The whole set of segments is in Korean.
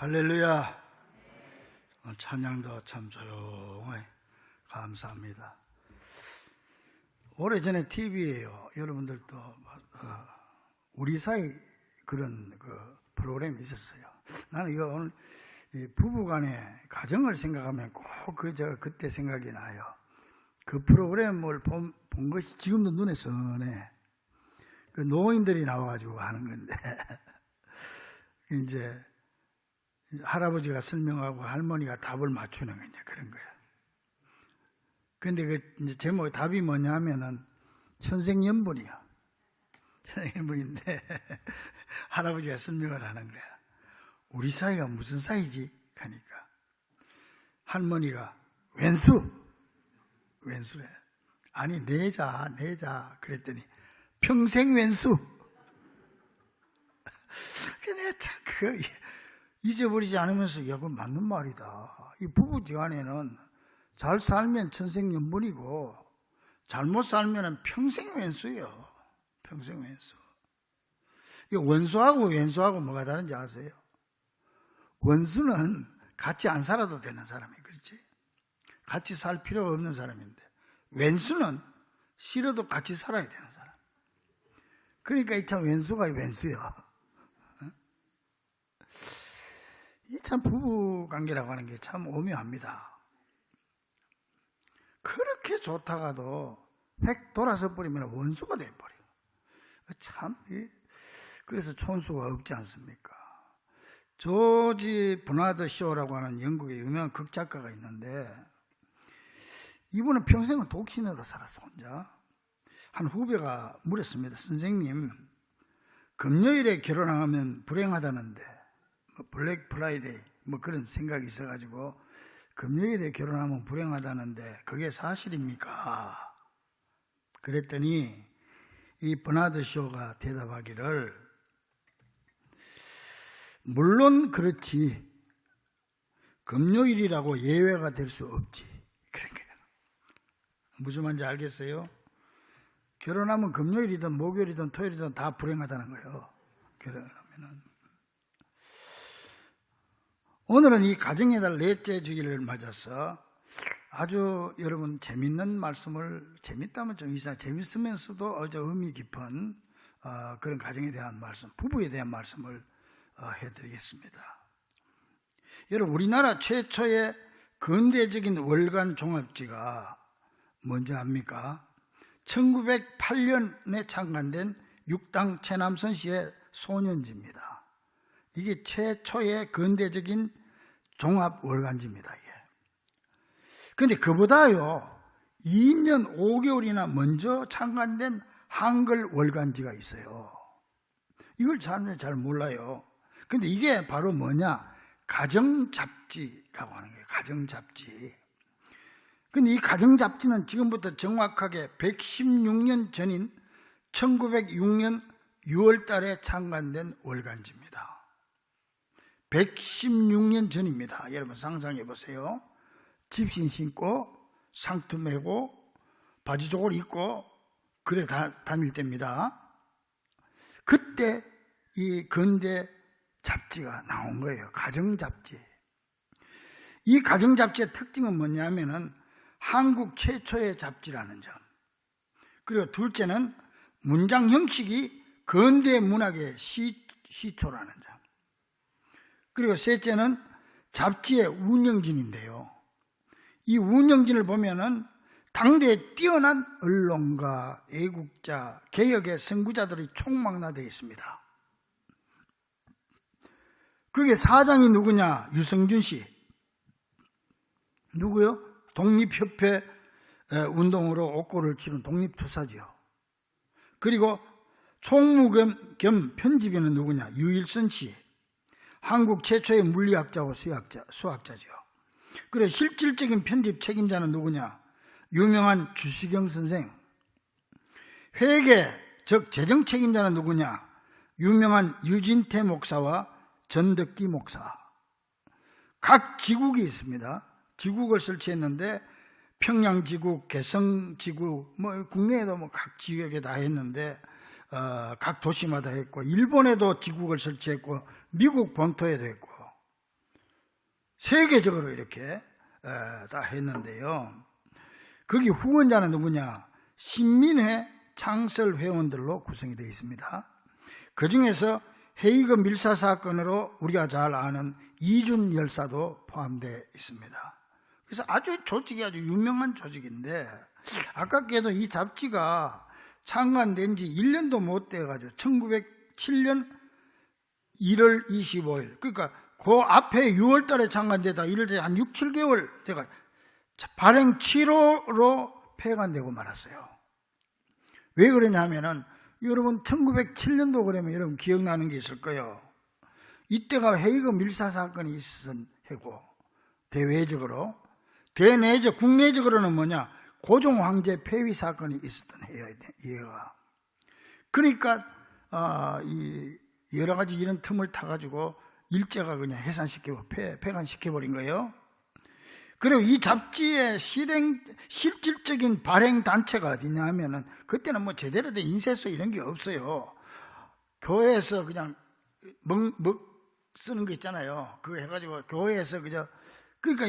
할렐루야. 찬양도 참 조용해. 감사합니다. 오래전에 TV에요. 여러분들도 우리 사이 그런 프로그램이 있었어요. 나는 이거 오늘 부부간의 가정을 생각하면 꼭 그때 생각이 나요. 그 프로그램을 본 것이 지금도 눈에 선해. 그 노인들이 나와가지고 하는 건데 이제 할아버지가 설명하고 할머니가 답을 맞추는 거 이제 그런 거야. 근데 이제 제목 답이 뭐냐 하면은 천생연분이야. 천생연분인데 할아버지가 설명을 하는 거야. 우리 사이가 무슨 사이지? 하니까 할머니가 왼수래. 아니 내자 그랬더니 평생 왼수. 근데 참 그거 잊어버리지 않으면서 그건 맞는 말이다. 이 부부지간에는 잘 살면 천생연분이고 잘못 살면 평생 왼수예요. 평생 왼수. 이 원수하고 왼수하고 뭐가 다른지 아세요? 원수는 같이 안 살아도 되는 사람이 그렇지? 같이 살 필요가 없는 사람인데 왼수는 싫어도 같이 살아야 되는 사람. 그러니까 이 참 왼수가 왼수야. 이 참 부부관계라고 하는 게 참 오묘합니다. 그렇게 좋다가도 획 돌아서 버리면 원수가 돼버려요. 참, 그래서 촌수가 없지 않습니까? 조지 버나드 쇼라고 하는 영국의 유명한 극작가가 있는데 이분은 평생은 독신으로 살았어, 혼자. 한 후배가 물었습니다. 선생님, 금요일에 결혼하면 불행하다는데 블랙 프라이데이 그런 생각이 있어가지고 금요일에 결혼하면 불행하다는데 그게 사실입니까? 그랬더니 이 버나드 쇼가 대답하기를 물론 그렇지 금요일이라고 예외가 될 수 없지. 그런 거예요. 무슨 말인지 알겠어요? 결혼하면 금요일이든 목요일이든 토요일이든 다 불행하다는 거예요. 결혼하면은. 오늘은 이 가정의 달 넷째 주기를 맞아서 아주 여러분 재밌는 말씀을, 재밌다면 좀 재밌으면서도 아주 의미 깊은 그런 가정에 대한 말씀, 부부에 대한 말씀을 해드리겠습니다. 여러분, 우리나라 최초의 근대적인 월간 종합지가 뭔지 압니까? 1908년에 창간된 육당 최남선 씨의 소년지입니다. 이게 최초의 근대적인 종합 월간지입니다, 이게. 근데 그보다요, 2년 5개월이나 먼저 창간된 한글 월간지가 있어요. 이걸 사람들이 잘 몰라요. 근데 이게 바로 뭐냐? 가정잡지라고 하는 거예요, 가정잡지. 근데 이 가정잡지는 지금부터 정확하게 116년 전인 1906년 6월 달에 창간된 월간지입니다. 116년 전입니다. 여러분 상상해 보세요. 집신 신고 상투 메고 바지 저고리 입고 그래 다닐 때입니다. 그때 이 근대 잡지가 나온 거예요. 가정잡지. 이 가정잡지의 특징은 뭐냐면은 한국 최초의 잡지라는 점. 그리고 둘째는 문장 형식이 근대 문학의 시초라는 점. 그리고 셋째는 잡지의 운영진인데요. 이 운영진을 보면은 당대에 뛰어난 언론가, 애국자, 개혁의 선구자들이 총망라되어 있습니다. 그게 사장이 누구냐? 유성준 씨. 누구요? 독립협회 운동으로 옥고를 치른 독립투사지요. 그리고 총무 겸 편집인은 누구냐? 유일선 씨. 한국 최초의 물리학자와 수학자죠. 그리고 실질적인 편집 책임자는 누구냐? 유명한 주시경 선생. 회계, 즉 재정 책임자는 누구냐? 유명한 유진태 목사와 전덕기 목사. 각 지국이 있습니다. 지국을 설치했는데 평양지국, 개성지국, 국내에도 각 지역에 다 했는데 각 도시마다 했고 일본에도 지국을 설치했고 미국 본토에도 했고 세계적으로 이렇게 다 했는데요. 거기 후원자는 누구냐? 신민회 창설 회원들로 구성이 되어 있습니다. 그 중에서 헤이그 밀사 사건으로 우리가 잘 아는 이준 열사도 포함되어 있습니다. 그래서 조직이 아주 유명한 조직인데, 아깝게도 이 잡지가 창간된 지 1년도 못 돼가지고 1907년 1월 25일, 그러니까 그 앞에 6월 달에 창간되다 이럴 때 한 6, 7개월 돼가 발행 7호로 폐간되고 말았어요. 왜 그러냐면은 여러분 1907년도 그러면 여러분 기억나는 게 있을 거예요. 이때가 헤이그 밀사 사건이 있었던 해고, 대외적으로. 대내적, 국내적으로는 뭐냐? 고종 황제 폐위 사건이 있었던 해가. 그러니까 이 여러 가지 이런 틈을 타가지고 일제가 그냥 해산시키고 폐간시켜버린 거예요. 그리고 이 잡지의 실질적인 발행 단체가 어디냐 하면은, 그때는 뭐 제대로 된 인쇄소 이런 게 없어요. 교회에서 그냥 쓰는 거 있잖아요. 그거 해가지고 교회에서 그러니까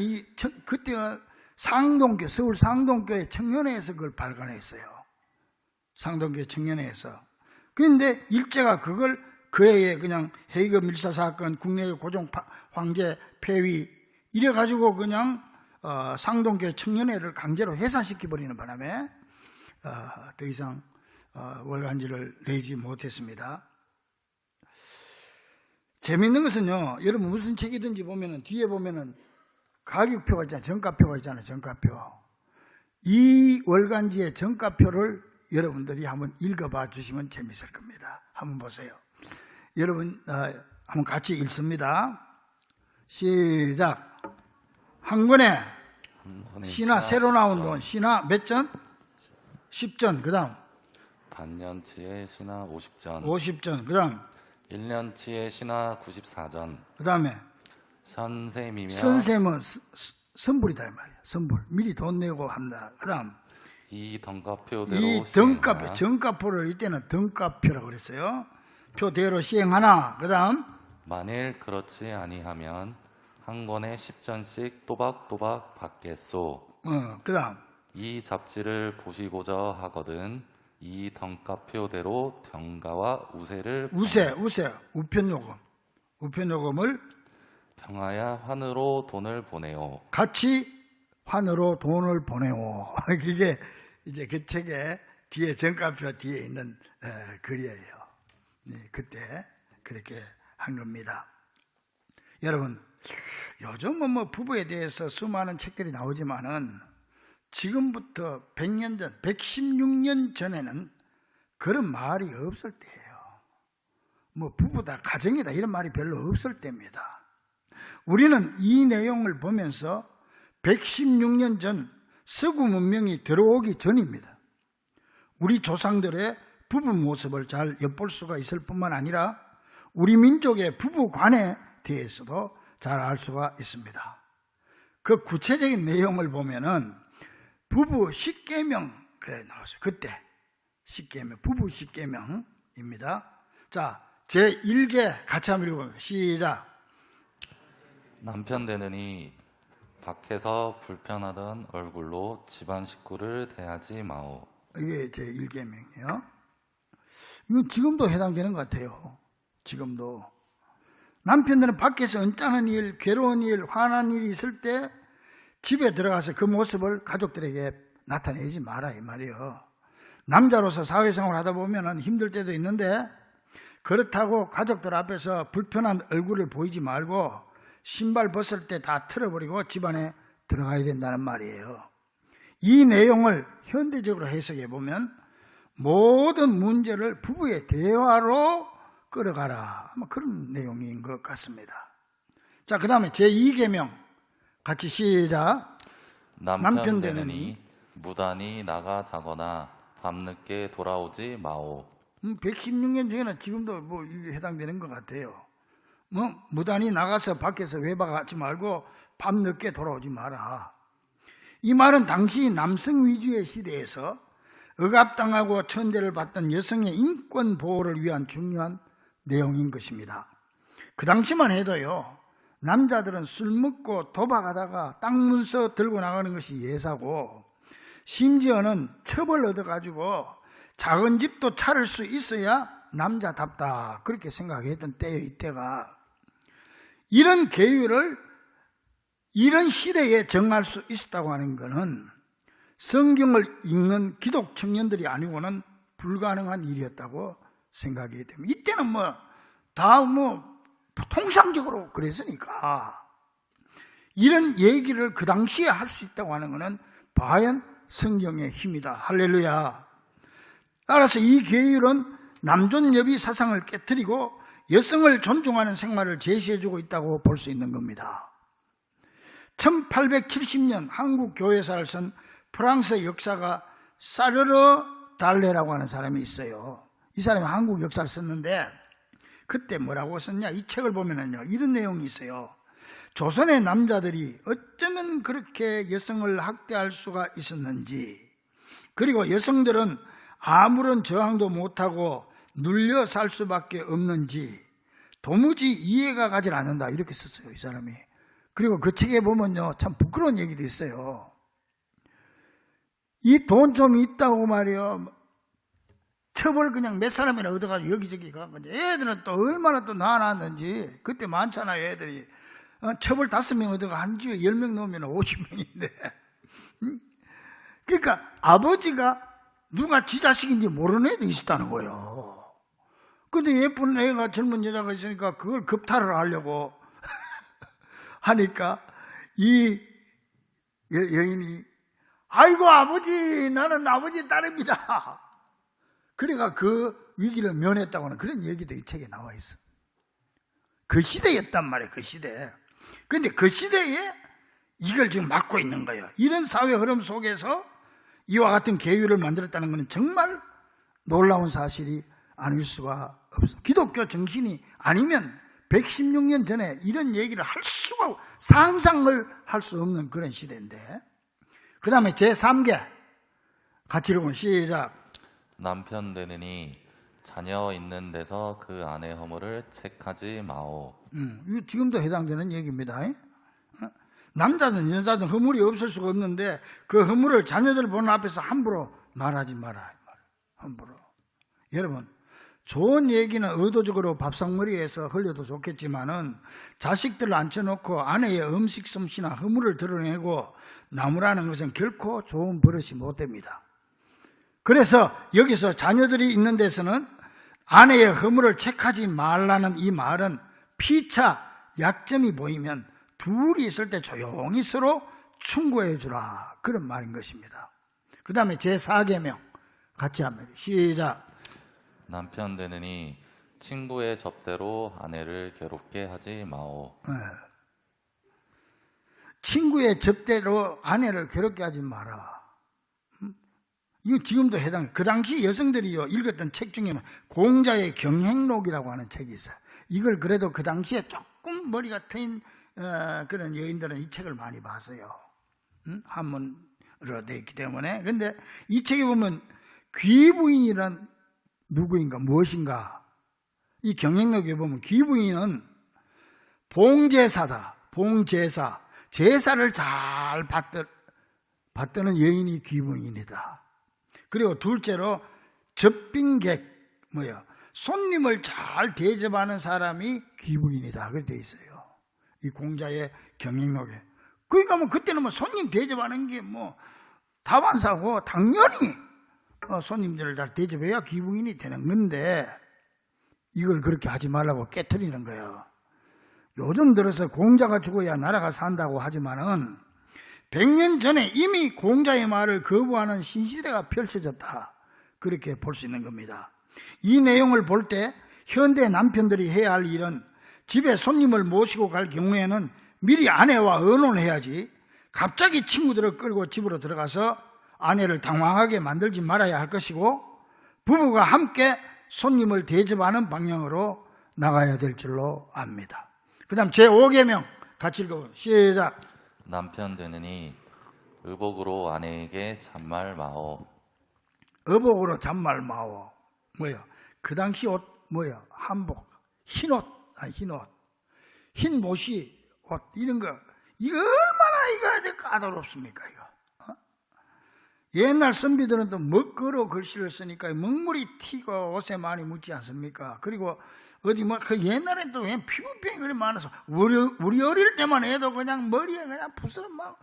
그때가 상동교, 서울 상동교회 청년회에서 그걸 발간했어요. 상동교회 청년회에서. 그런데 일제가 그걸 그 해에 그냥 헤이그 밀사 사건, 국내 고종 황제 폐위 이래가지고 그냥 상동교회 청년회를 강제로 해산시켜버리는 바람에 더 이상 월간지를 내지 못했습니다. 재밌는 것은요, 여러분 무슨 책이든지 보면은 뒤에 보면은 가격표가 있잖아요. 정가표가 있잖아요. 정가표. 이 월간지의 정가표를 여러분들이 한번 읽어봐 주시면 재밌을 겁니다. 한번 보세요. 여러분 한번 같이 읽습니다. 시작. 한 권에 신화 새로 나온 돈, 신화 몇 전? 10전. 그 다음 반년치의 신화 50전. 50전. 그 다음 1년치의 신화 94전. 그 다음에 선셈이며, 선셈은 선불이다 이 말이야. 선불. 미리 돈 내고 한다. 그 다음 이 덩가표대로 이 덩가표, 정가표를 이때는 덩가표라고 그랬어요. 표대로 시행하나. 그 다음 만일 그렇지 아니하면 한 권에 10전씩 또박또박 받겠소. 그 다음 이 잡지를 보시고자 하거든 이 덩가표대로 병가와 우세를 우편요금을 평하야 환으로 돈을 보내오. 같이 환으로 돈을 보내오. 그게 이제 그 책의 뒤에 정가표 뒤에 있는 글이에요. 그때 그렇게 한 겁니다. 여러분, 요즘은 뭐 부부에 대해서 수많은 책들이 나오지만은 지금부터 100년 전, 116년 전에는 그런 말이 없을 때예요. 뭐 부부다, 가정이다 이런 말이 별로 없을 때입니다. 우리는 이 내용을 보면서 116년 전 서구 문명이 들어오기 전입니다. 우리 조상들의 부부 모습을 잘 엿볼 수가 있을 뿐만 아니라 우리 민족의 부부관에 대해서도 잘 알 수가 있습니다. 그 구체적인 내용을 보면은 부부 십계명 그래 나왔어요. 그때 십계명, 부부 십계명입니다. 자, 제 1개 같이 한번 읽어보면 시작. 남편 되느니 밖에서 불편하던 얼굴로 집안 식구를 대하지 마오. 이게 제 1계명이에요. 이건 지금도 해당되는 것 같아요. 지금도 남편들은 밖에서 언짢은 일, 괴로운 일, 화난 일이 있을 때 집에 들어가서 그 모습을 가족들에게 나타내지 마라 이 말이에요. 남자로서 사회생활 하다 보면 힘들 때도 있는데 그렇다고 가족들 앞에서 불편한 얼굴을 보이지 말고 신발 벗을 때 다 틀어버리고 집안에 들어가야 된다는 말이에요. 이 내용을 현대적으로 해석해 보면 모든 문제를 부부의 대화로 끌어가라, 아마 그런 내용인 것 같습니다. 자, 그 다음에 제2계명 같이 시작. 남편 되느니 무단히 나가 자거나 밤늦게 돌아오지 마오. 116년 전에는 지금도 뭐 이게 해당되는 것 같아요. 뭐 무단히 나가서 밖에서 외박하지 말고 밤늦게 돌아오지 마라. 이 말은 당시 남성 위주의 시대에서 억압당하고 천대를 받던 여성의 인권 보호를 위한 중요한 내용인 것입니다. 그 당시만 해도요, 남자들은 술 먹고 도박하다가 땅 문서 들고 나가는 것이 예사고, 심지어는 처벌 얻어가지고 작은 집도 차릴 수 있어야 남자답다, 그렇게 생각했던 때예요. 이때가. 이런 계율을 이런 시대에 정할 수 있었다고 하는 것은 성경을 읽는 기독 청년들이 아니고는 불가능한 일이었다고 생각이 됩니다. 이때는 다 통상적으로 그랬으니까 이런 얘기를 그 당시에 할 수 있다고 하는 것은 과연 성경의 힘이다. 할렐루야. 따라서 이 계율은 남존여비 사상을 깨뜨리고 여성을 존중하는 생활을 제시해주고 있다고 볼 수 있는 겁니다. 1870년 한국 교회사를 쓴 프랑스 역사가 사르르 달레라고 하는 사람이 있어요. 이 사람이 한국 역사를 썼는데 그때 뭐라고 썼냐, 이 책을 보면은요 이런 내용이 있어요. 조선의 남자들이 어쩌면 그렇게 여성을 학대할 수가 있었는지, 그리고 여성들은 아무런 저항도 못하고 눌려 살 수밖에 없는지 도무지 이해가 가지 않는다, 이렇게 썼어요, 이 사람이. 그리고 그 책에 보면요 참 부끄러운 얘기도 있어요. 이 돈 좀 있다고 말이요, 첩을 그냥 몇 사람이나 얻어가지고 여기저기 가고, 애들은 또 얼마나 또 낳아놨는지, 그때 많잖아요, 애들이. 첩을 5명 얻어가 한 집에 10명 넣으면 50명인데. 그러니까 아버지가 누가 지 자식인지 모르는 애도 있었다는 거예요. 근데 예쁜 애가, 젊은 여자가 있으니까 그걸 겁탈을 하려고 하니까 이 여인이, 아이고 아버지, 나는 아버지 딸입니다. 그래가 그 위기를 면했다고 하는 그런 얘기도 이 책에 나와 있어. 그 시대였단 말이에요, 그 시대. 그런데 그 시대에 이걸 지금 막고 있는 거예요. 이런 사회 흐름 속에서 이와 같은 계율을 만들었다는 것은 정말 놀라운 사실이 아닐 수가 없습니다. 기독교 정신이 아니면 116년 전에 이런 얘기를 할 수가, 상상을 할 수 없는 그런 시대인데. 그 다음에 제3개 같이 읽으면 시작. 남편 되느니 자녀 있는 데서 그 아내 허물을 책하지 마오. 이거 지금도 해당되는 얘기입니다. 남자든 여자든 허물이 없을 수가 없는데 그 허물을 자녀들 보는 앞에서 함부로 말하지 마라. 함부로. 여러분, 좋은 얘기는 의도적으로 밥상머리에서 흘려도 좋겠지만은 자식들을 앉혀놓고 아내의 음식 솜씨나 허물을 드러내고 나무라는 것은 결코 좋은 버릇이 못 됩니다. 그래서 여기서 자녀들이 있는 데서는 아내의 허물을 책하지 말라는 이 말은 피차 약점이 보이면 둘이 있을 때 조용히 서로 충고해 주라, 그런 말인 것입니다. 그 다음에 제4계명 같이 합니다. 시작. 남편 되느니 친구의 접대로 아내를 괴롭게 하지 마오. 친구의 접대로 아내를 괴롭게 하지 마라. 이거 지금도 해당. 그 당시 여성들이요 읽었던 책 중에 공자의 경행록이라고 하는 책이 있어요. 이걸 그래도 그 당시에 조금 머리가 트인 그런 여인들은 이 책을 많이 봤어요. 한문으로 되어 있기 때문에. 그런데 이 책에 보면 귀부인이란 누구인가, 무엇인가. 이 경행록에 보면 귀부인은 봉제사다. 봉제사. 제사를 잘 받드는 여인이 귀부인이다. 그리고 둘째로 접빙객, 손님을 잘 대접하는 사람이 귀부인이다. 그렇게 되어 있어요. 이 공자의 경행록에. 그러니까 그때는 손님 대접하는 게 다반사고 당연히 손님들을 잘 대접해야 귀부인이 되는 건데 이걸 그렇게 하지 말라고 깨트리는 거예요. 요즘 들어서 공자가 죽어야 나라가 산다고 하지만은 100년 전에 이미 공자의 말을 거부하는 신시대가 펼쳐졌다, 그렇게 볼 수 있는 겁니다. 이 내용을 볼 때 현대 남편들이 해야 할 일은 집에 손님을 모시고 갈 경우에는 미리 아내와 의논해야지 갑자기 친구들을 끌고 집으로 들어가서 아내를 당황하게 만들지 말아야 할 것이고, 부부가 함께 손님을 대접하는 방향으로 나가야 될 줄로 압니다. 그 다음 제5계명 같이 읽어보세요. 시작. 남편 되느니 의복으로 아내에게 잔말 마오. 의복으로 잔말 마오. 그 당시 옷 한복, 흰옷. 흰옷이 옷, 이런 거. 이거 얼마나 이거 까다롭습니까, 이거. 옛날 선비들은 또 먹거로 글씨를 쓰니까 먹물이 튀고 옷에 많이 묻지 않습니까? 그리고 어디 그 옛날에 또 그냥 피부병이 그리 많아서 우리 어릴 때만 해도 그냥 머리에 그냥 부스럼 막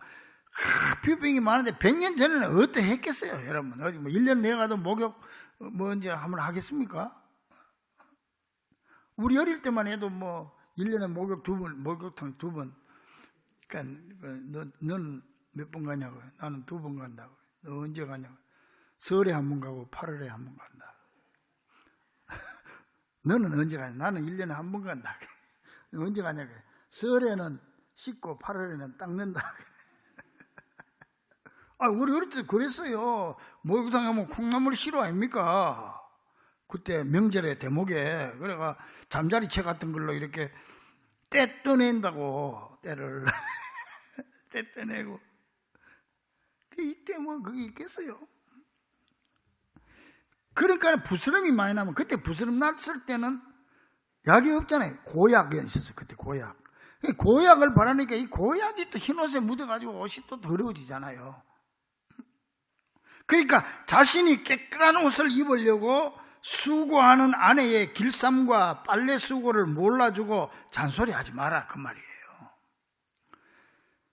피부병이 많은데 100년 전에는 어떻게 했겠어요, 여러분? 어디 1년 내가도 목욕 이제 한번 하겠습니까? 우리 어릴 때만 해도 1년에 목욕탕 2번. 그러니까 너는 몇 번 가냐고요? 나는 2번 간다고. 너 언제 가냐고. 설에 한 번 가고 8월에 한 번 간다. 너는 언제 가냐? 나는 1년에 한 번 간다. 언제 가냐고. 설에는 씻고 8월에는 닦는다. 우리 어릴 때 그랬어요. 목욕탕 가면 콩나물 싫어 아닙니까? 그때 명절에 대목에 그래가 잠자리채 같은 걸로 이렇게 때 떠낸다고. 때를 때 떠내고. 이때 그게 있겠어요. 그러니까 부스럼이 많이 나면, 그때 부스럼 났을 때는 약이 없잖아요. 고약이 있었어, 그때 고약. 고약을 바르니까 이 고약이 또 흰옷에 묻어가지고 옷이 또 더러워지잖아요. 그러니까 자신이 깨끗한 옷을 입으려고 수고하는 아내의 길쌈과 빨래 수고를 몰라주고 잔소리하지 마라, 그 말이에요.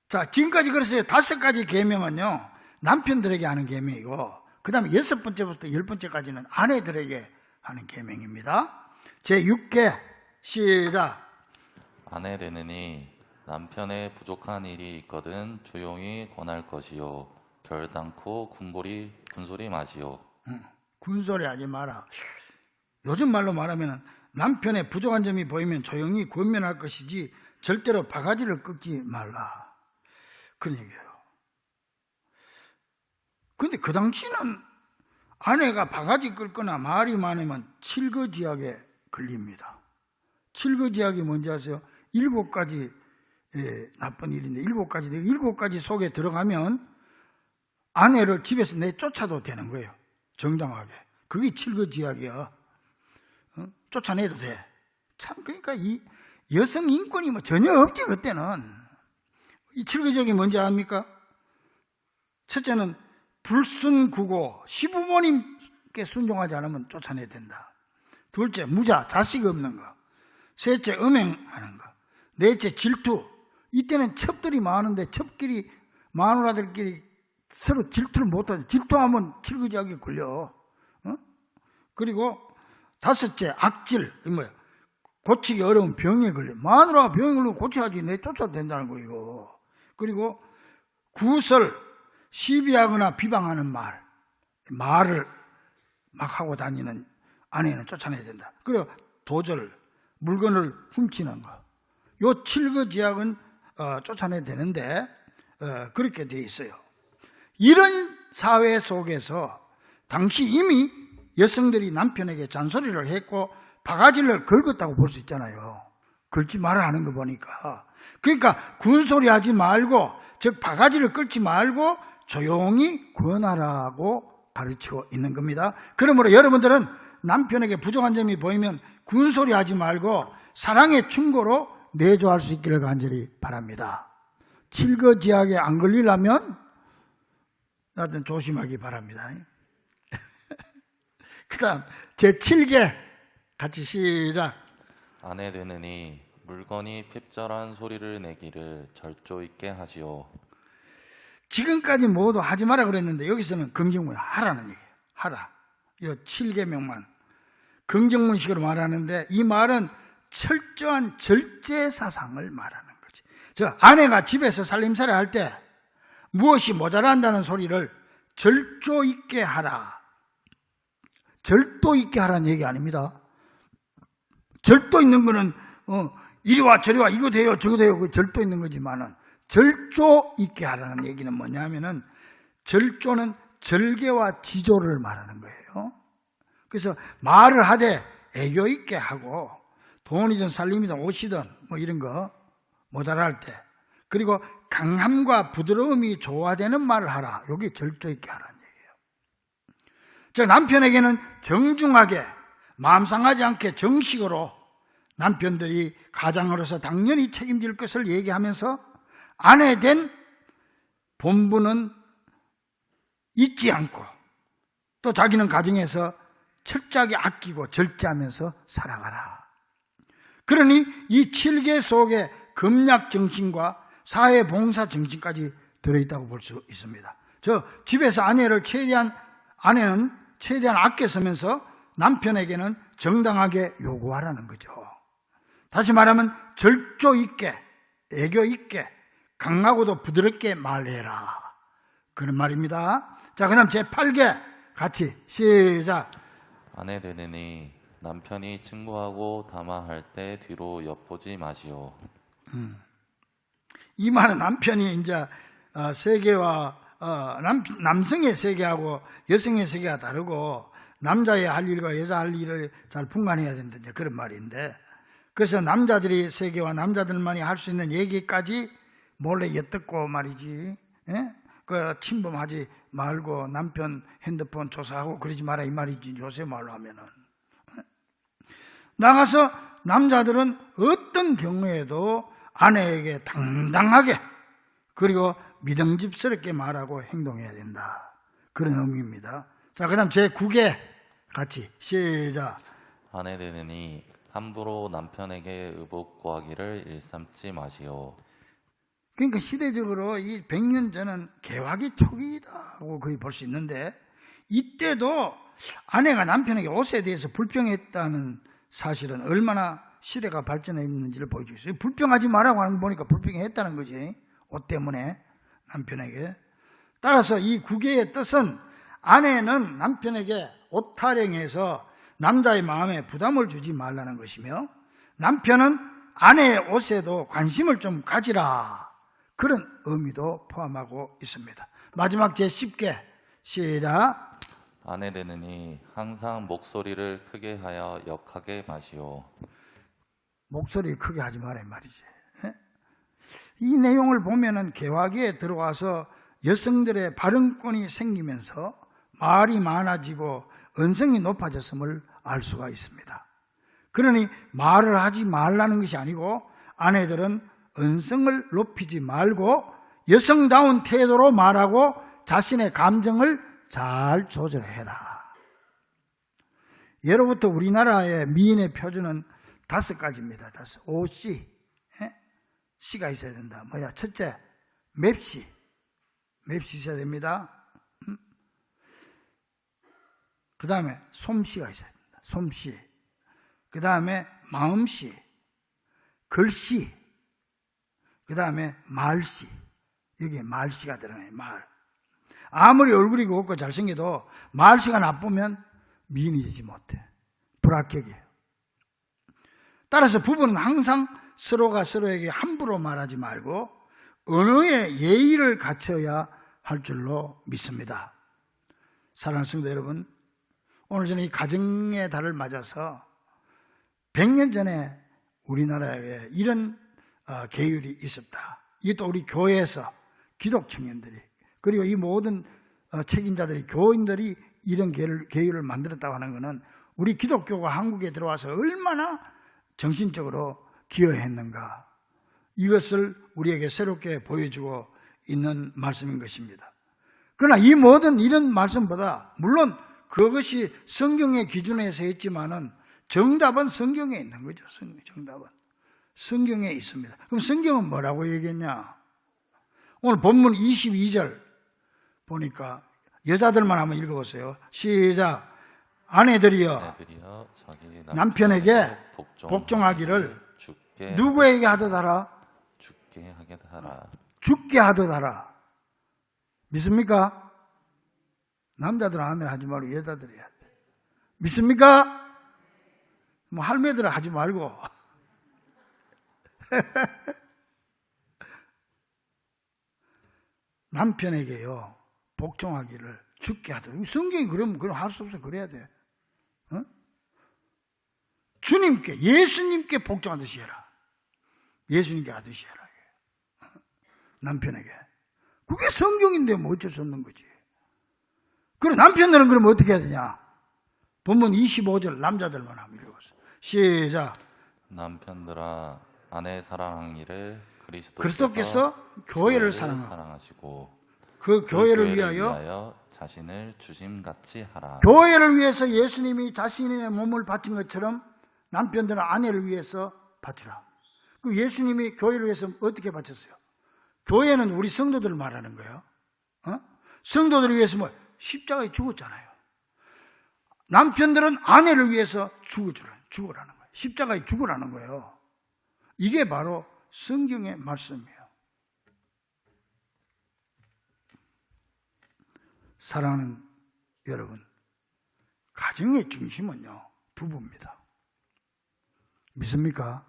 자, 지금까지 그랬어요. 5가지 계명은요, 남편들에게 하는 계명이고, 그 다음에 6번째부터 10번째까지는 아내들에게 하는 계명입니다. 제6개 시작. 아내 되느니 남편의 부족한 일이 있거든 조용히 권할 것이요 결단코 군소리 마시오. 군소리 하지 마라. 요즘 말로 말하면 남편의 부족한 점이 보이면 조용히 권면할 것이지 절대로 바가지를 꺾지 말라, 그런 얘기예요. 근데 그 당시는 아내가 바가지 긁거나 말이 많으면 칠거지약에 걸립니다. 칠거지약이 뭔지 아세요? 7가지 나쁜 일인데 7가지 속에 들어가면 아내를 집에서 내쫓아도 되는 거예요. 정당하게. 그게 칠거지약이야. 쫓아내도 돼. 참, 그러니까 이 여성 인권이 전혀 없지, 그때는. 이 칠거지약이 뭔지 압니까? 첫째는 불순구고, 시부모님께 순종하지 않으면 쫓아내야 된다. 둘째, 무자, 자식 없는 거. 셋째, 음행하는 거. 넷째, 질투. 이때는 첩들이 많은데 첩끼리, 마누라들끼리 서로 질투를 못하죠. 질투하면 칠거지약에 걸려. 그리고 다섯째, 악질. 뭐야? 고치기 어려운 병에 걸려. 마누라가 병에 걸리면 고쳐야지. 내쫓아도 된다는 거, 이거. 그리고 구설. 시비하거나 비방하는 말을 막 하고 다니는 아내는 쫓아내야 된다. 그리고 도절, 물건을 훔치는 거. 요 7거지약은 쫓아내야 되는데 그렇게 돼 있어요. 이런 사회 속에서 당시 이미 여성들이 남편에게 잔소리를 했고 바가지를 긁었다고 볼 수 있잖아요. 긁지 말아 하는 거 보니까. 그러니까 군소리 하지 말고, 즉 바가지를 긁지 말고 조용히 권하라고 가르치고 있는 겁니다. 그러므로 여러분들은 남편에게 부족한 점이 보이면 군소리 하지 말고 사랑의 충고로 내조할 수 있기를 간절히 바랍니다. 칠거지약에 안 걸리려면 나한테 조심하기 바랍니다. 그 다음 제7개 같이 시작. 아내 되느니 물건이 핍절한 소리를 내기를 절조 있게 하시오. 지금까지 모두 하지 마라 그랬는데 여기서는 긍정문 하라는 얘기예요. 하라. 이 7계명만 긍정문식으로 말하는데 이 말은 철저한 절제사상을 말하는 거지. 저 아내가 집에서 살림살이 할 때 무엇이 모자란다는 소리를 절조 있게 하라. 절도 있게 하라는 얘기 아닙니다. 절도 있는 거는 이리 와 저리 와 이거 돼요 저거 돼요 그 절도 있는 거지만은 절조 있게 하라는 얘기는 뭐냐면은 절조는 절개와 지조를 말하는 거예요. 그래서 말을 하되 애교 있게 하고 돈이든 살림이든 옷이든 뭐 이런 거 모자랄 때 그리고 강함과 부드러움이 조화되는 말을 하라. 여기 절조 있게 하라는 얘기예요. 즉 남편에게는 정중하게 마음 상하지 않게 정식으로 남편들이 가장으로서 당연히 책임질 것을 얘기하면서 아내 된 본분은 잊지 않고 또 자기는 가정에서 철저하게 아끼고 절제하면서 살아가라. 그러니 이 7계 속에 금약 정신과 사회봉사 정신까지 들어있다고 볼 수 있습니다. 집에서 아내는 최대한 아껴 쓰면서 남편에게는 정당하게 요구하라는 거죠. 다시 말하면 절조 있게, 애교 있게, 강하고도 부드럽게 말해라. 그런 말입니다. 자, 그 다음 제8개 같이 시작. 아내 되느니 남편이 친구하고 담화할 때 뒤로 엿보지 마시오. 이 말은 남편이 이제 세계와 남성의 세계하고 여성의 세계가 다르고 남자의 할 일과 여자 할 일을 잘 분간해야 된다, 이제 그런 말인데, 그래서 남자들이 세계와 남자들만이 할 수 있는 얘기까지 몰래 엿듣고 말이지, 그 침범하지 말고 남편 핸드폰 조사하고 그러지 마라 이 말이지. 요새 말로 하면은 나가서 남자들은 어떤 경우에도 아내에게 당당하게 그리고 믿음직스럽게 말하고 행동해야 된다, 그런 의미입니다. 자, 그 다음 제9개 같이 시작. 아내 되느니 함부로 남편에게 의복구하기를 일삼지 마시오. 그러니까 시대적으로 이 100년 전은 개화기 초기이다고 거의 볼 수 있는데, 이때도 아내가 남편에게 옷에 대해서 불평했다는 사실은 얼마나 시대가 발전해 있는지를 보여주고 있어요. 불평하지 말라고 하는 거 보니까 불평했다는 거지, 옷 때문에 남편에게. 따라서 이 9개의 뜻은 아내는 남편에게 옷 타령해서 남자의 마음에 부담을 주지 말라는 것이며, 남편은 아내의 옷에도 관심을 좀 가지라, 그런 의미도 포함하고 있습니다. 마지막 제10개 시작. 아내 되느니 항상 목소리를 크게 하여 역하게 마시오. 목소리를 크게 하지 마라 이 말이지. 이 내용을 보면은 개화기에 들어와서 여성들의 발언권이 생기면서 말이 많아지고 언성이 높아졌음을 알 수가 있습니다. 그러니 말을 하지 말라는 것이 아니고 아내들은 언성을 높이지 말고 여성다운 태도로 말하고 자신의 감정을 잘 조절해라. 예로부터 우리나라의 미인의 표준은 5가지입니다. 5C. C가 있어야 된다. 뭐야? 첫째, 맵시. 맵시 있어야 됩니다. 그 다음에 솜씨가 있어야 된다. 솜씨. 그 다음에 마음씨. 글씨. 그 다음에 말씨. 여기에 말씨가 들어가요. 말. 아무리 얼굴이 곱고 잘생겨도 말씨가 나쁘면 미인이 되지 못해. 불합격이에요. 따라서 부부는 항상 서로가 서로에게 함부로 말하지 말고 언어의 예의를 갖춰야 할 줄로 믿습니다. 사랑하는 성도 여러분, 오늘 저는 이 가정의 달을 맞아서 100년 전에 우리나라에 이런 계율이 있었다. 이것도 우리 교회에서 기독 청년들이, 그리고 이 모든 책임자들이, 교인들이 이런 계율을 만들었다고 하는 것은 우리 기독교가 한국에 들어와서 얼마나 정신적으로 기여했는가, 이것을 우리에게 새롭게 보여주고 있는 말씀인 것입니다. 그러나 이 모든 이런 말씀보다 물론 그것이 성경의 기준에서 했지만은 정답은 성경에 있는 거죠. 정답은 성경에 있습니다. 그럼 성경은 뭐라고 얘기했냐? 오늘 본문 22절 보니까 여자들만 한번 읽어보세요. 시작. 아내들이여 자기 남편에게 복종하기를 누구에게 하듯 하라? 죽게 하게 하라. 죽게 하듯 하라. 믿습니까? 남자들은 하면 하지 말고 여자들이 해야 돼. 믿습니까? 뭐 할매들은 하지 말고. 남편에게요 복종하기를 죽게 하도록. 성경이 그러면 그럼 할 수 없어. 그래야 돼. 주님께, 예수님께 복종하듯이 해라. 예수님께 하듯이 해라. 남편에게. 그게 성경인데 뭐 어쩔 수 없는 거지. 그래, 남편들은 그러면 어떻게 해야 되냐? 본문 25절 남자들만 한번 읽어보세요. 시작. 남편들아 아내 사랑하기를 그리스도께서 교회를 사랑하고 사랑하시고 그 교회를 위하여 자신을 주심같이 하라. 교회를 위해서 예수님이 자신의 몸을 바친 것처럼 남편들은 아내를 위해서 바치라. 그 예수님이 교회를 위해서 어떻게 바쳤어요? 교회는 우리 성도들을 말하는 거예요. 성도들을 위해서 뭐 십자가에 죽었잖아요. 남편들은 아내를 위해서 죽으라는 거예요. 십자가에 죽으라는 거예요. 이게 바로 성경의 말씀이에요. 사랑하는 여러분, 가정의 중심은요, 부부입니다. 믿습니까?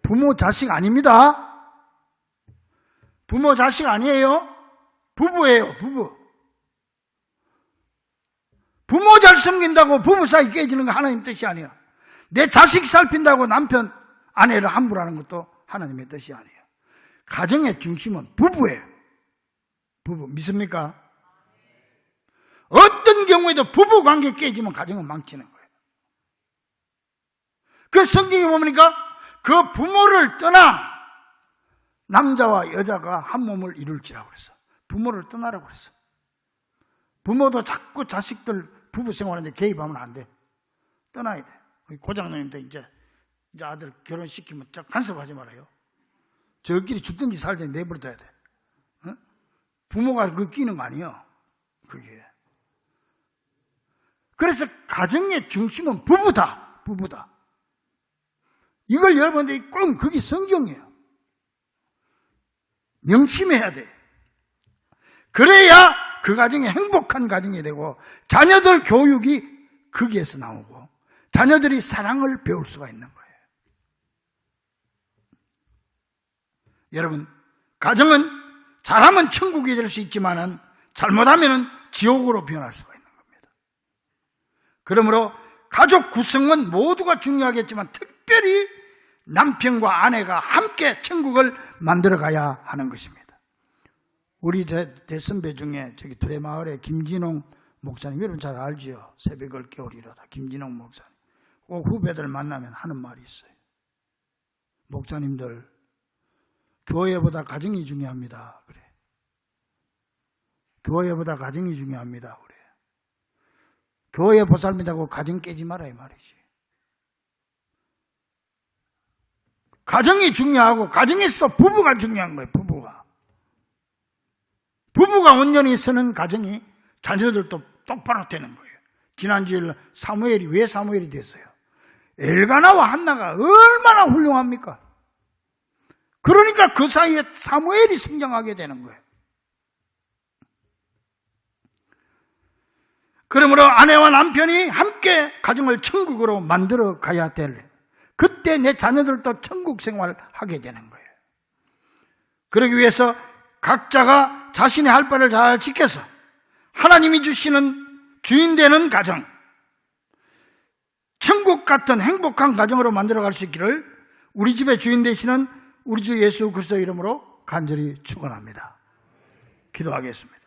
부모 자식 아닙니다. 부모 자식 아니에요. 부부예요, 부부. 부모 잘 섬긴다고 부부 사이 깨지는 거 하나님 뜻이 아니에요. 내 자식 살핀다고 남편, 아내를 함부로 하는 것도 하나님의 뜻이 아니에요. 가정의 중심은 부부예요. 부부. 믿습니까? 어떤 경우에도 부부 관계 깨지면 가정은 망치는 거예요. 그 성경에 보니까 그 부모를 떠나 남자와 여자가 한 몸을 이룰지라고 그랬어. 부모를 떠나라고 그랬어. 부모도 자꾸 자식들 부부 생활하는데 개입하면 안 돼. 떠나야 돼. 고장나는데 이제 아들 결혼시키면 간섭하지 말아요. 저끼리 죽든지 살든지 내버려둬야 돼. 부모가 그 끼는 거 아니에요. 그게. 그래서 가정의 중심은 부부다. 부부다. 이걸 여러분들이 꼭 그게 성경이에요. 명심해야 돼. 그래야 그 가정이 행복한 가정이 되고 자녀들 교육이 거기에서 나오고 자녀들이 사랑을 배울 수가 있는 거예요. 여러분, 가정은 잘하면 천국이 될 수 있지만은 잘못하면 지옥으로 변할 수가 있는 겁니다. 그러므로 가족 구성은 모두가 중요하겠지만 특별히 남편과 아내가 함께 천국을 만들어 가야 하는 것입니다. 우리 대선배 중에 저기 두레마을의 김진홍 목사님, 여러분 잘 알지요? 새벽을 깨우리로다. 김진홍 목사님. 꼭 후배들 만나면 하는 말이 있어요. 목사님들, 교회보다 가정이 중요합니다. 그래. 교회보다 가정이 중요합니다. 그래. 교회 보살핀다고 가정 깨지 마라 이 말이지. 가정이 중요하고 가정에서도 부부가 중요한 거예요. 부부가 온전히 서는 가정이 자녀들도 똑바로 되는 거예요. 지난주에 사무엘이 왜 사무엘이 됐어요? 엘가나와 한나가 얼마나 훌륭합니까? 그러니까 그 사이에 사무엘이 성장하게 되는 거예요. 그러므로 아내와 남편이 함께 가정을 천국으로 만들어 가야 될, 그때 내 자녀들도 천국 생활하게 되는 거예요. 그러기 위해서 각자가 자신의 할 바를 잘 지켜서 하나님이 주시는 주인 되는 가정, 천국 같은 행복한 가정으로 만들어갈 수 있기를 우리 집의 주인 되시는 우리 주 예수 그리스도 이름으로 간절히 축원합니다. 기도하겠습니다.